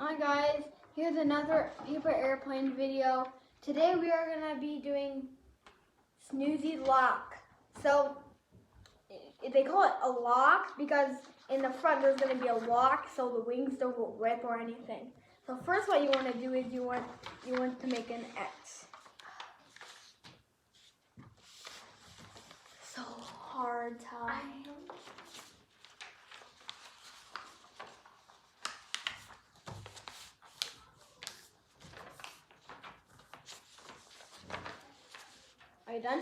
Hi guys, here's another paper airplane video. Today we are going to be doing snoozy lock. So they call it a lock because in the front there's going to be a lock so the wings don't rip or anything. So first what you want to do is you want to make an X. So hard, Ty. Are you done?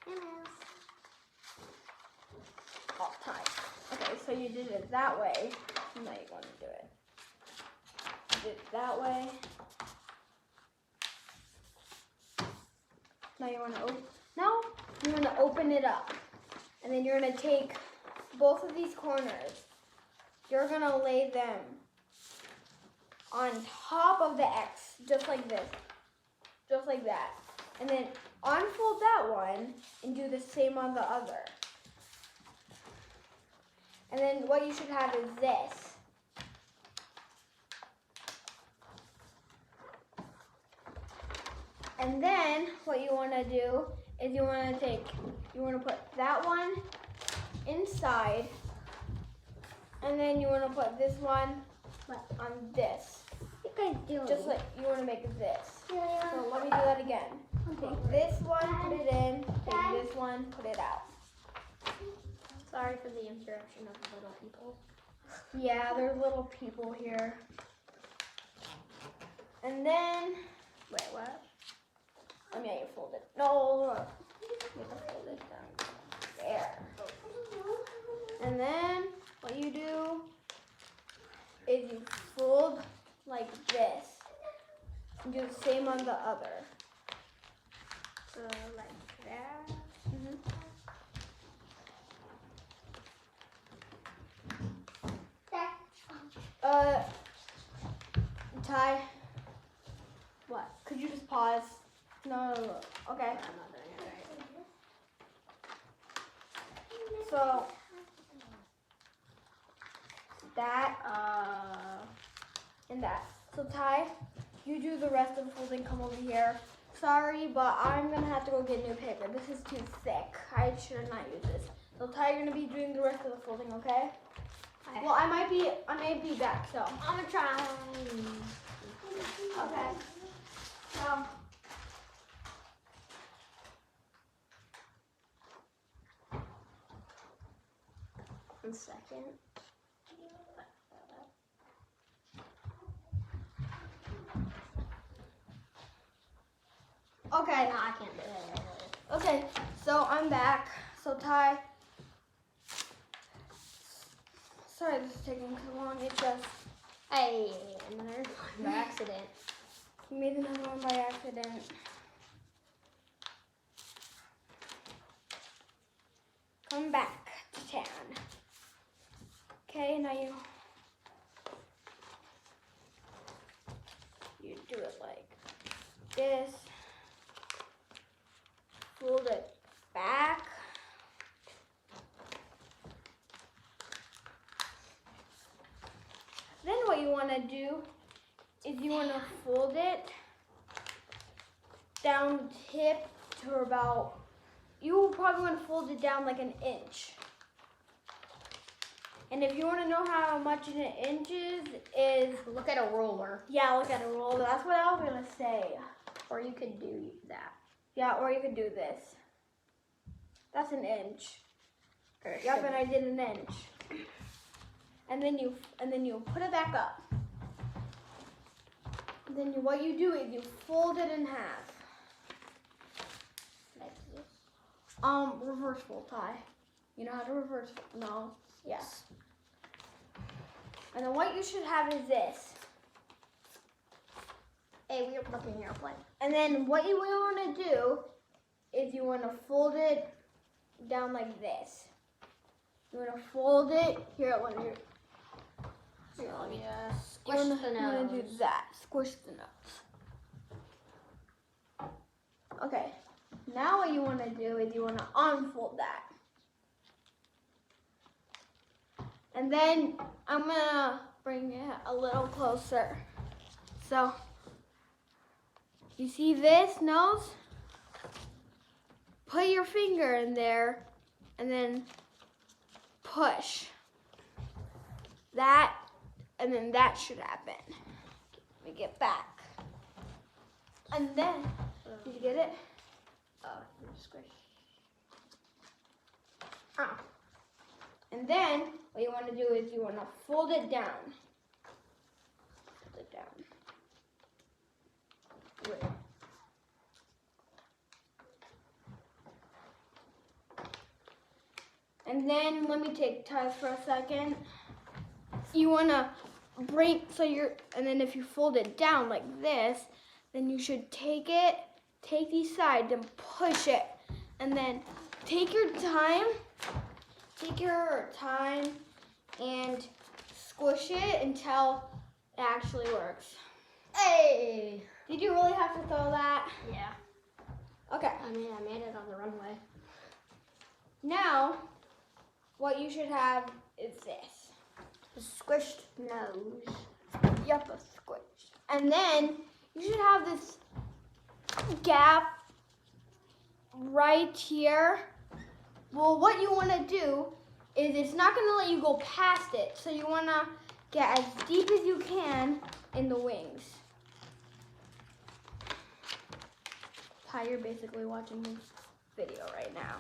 Yes. All time. Okay, so you did it that way. Now you want to do it. You did it that way. Now you want to open it up, and then you're gonna take both of these corners. You're gonna lay them on top of the X, just like this, just like that, and then unfold that one and do the same on the other. And then what you should have is this. And then what you want to do is you want to put that one inside, and then you want to put this one on this. You guys do Just like you want to make this. Yeah. So let me do that again. Take this one, put it in. Take this one, put it out. Sorry for the interruption of the little people. Yeah, there's little people here. And then, Wait, what? let me have you fold it. No, look. You have to fold it down there. And then what you do is you fold like this. And do the same on the other. So like that. Ty, What? could you just pause? No. Okay. I'm not doing it right. So that and that. So Ty, you do the rest of the folding. Come over here. Sorry, but I'm gonna have to go get new paper. This is too thick. I should not use this. So Ty, you're gonna be doing the rest of the folding, okay? Well, I may be back. So I'm gonna try. okay. So. One second. Okay. No, I can't do it. Okay, so I'm back. So Ty, sorry this is taking too long. It's just Hey, another by accident. you made another one by accident. Come back to 10. Okay, now you do it like this. Fold it back. Then what you want to do is you want to fold it down tip to about, you probably want to fold it down like an inch. And if you want to know how much an inch is Look at a ruler. yeah, look at a roll. That's what I was going to say. Or you could do that. Yeah, or you could do this. That's an inch. Or it Yep, should and I did an inch. And then you put it back up. And then what you do is you fold it in half. like this. Reverse fold, Ty. You know how to reverse fold? No. Yes. And then what you should have is this. Hey, we are flipping the airplane. And then what you want to do is you want to fold it down like this. You want to fold it here. Let me. Here, let me You squish want the to do nose. that. Squish the nose. Okay. Now what you want to do is you want to unfold that. And then I'm gonna bring it a little closer. So, you see this nose? Put your finger in there and then push. That, and then that should happen. Let me get back. And then, did you get it? Squish. Oh. And then, what you want to do is you want to fold it down. Fold it down. Good. And then, let me take time for a second. You want to bring, and then if you fold it down like this, then you should take these sides and push it. And then take your time and squish it until it actually works. Hey! Did you really have to throw that? Yeah. Okay. I made it on the runway. Now, what you should have is this. A squished nose. Yup, a squish. And then you should have this gap right here. Well, what you want to do is it's not going to let you go past it. So you want to get as deep as you can in the wings. Ty, you're basically watching this video right now.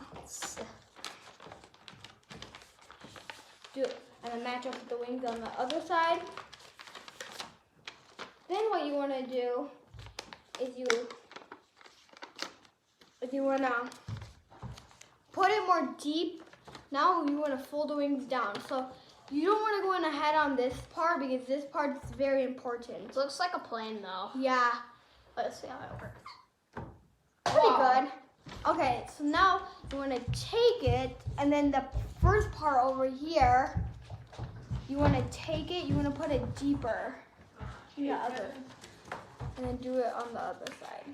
Do it, and then match up with the wings on the other side. Then what you want to do is you want to put it more deep. Now you want to fold the wings down. So you don't want to go in ahead on this part because this part is very important. It looks like a plane though. Yeah, Let's see how it works. pretty good. Okay, so now you want to take it, and then the first part over here, you want to take it, you want to put it deeper. And then do it on the other side.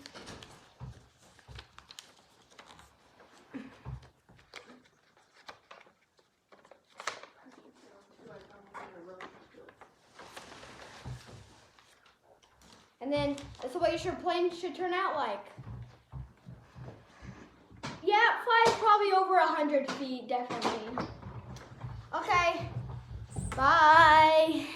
And then that's what your plane should turn out like. Yeah, it flies probably over 100 feet, definitely. Okay, bye.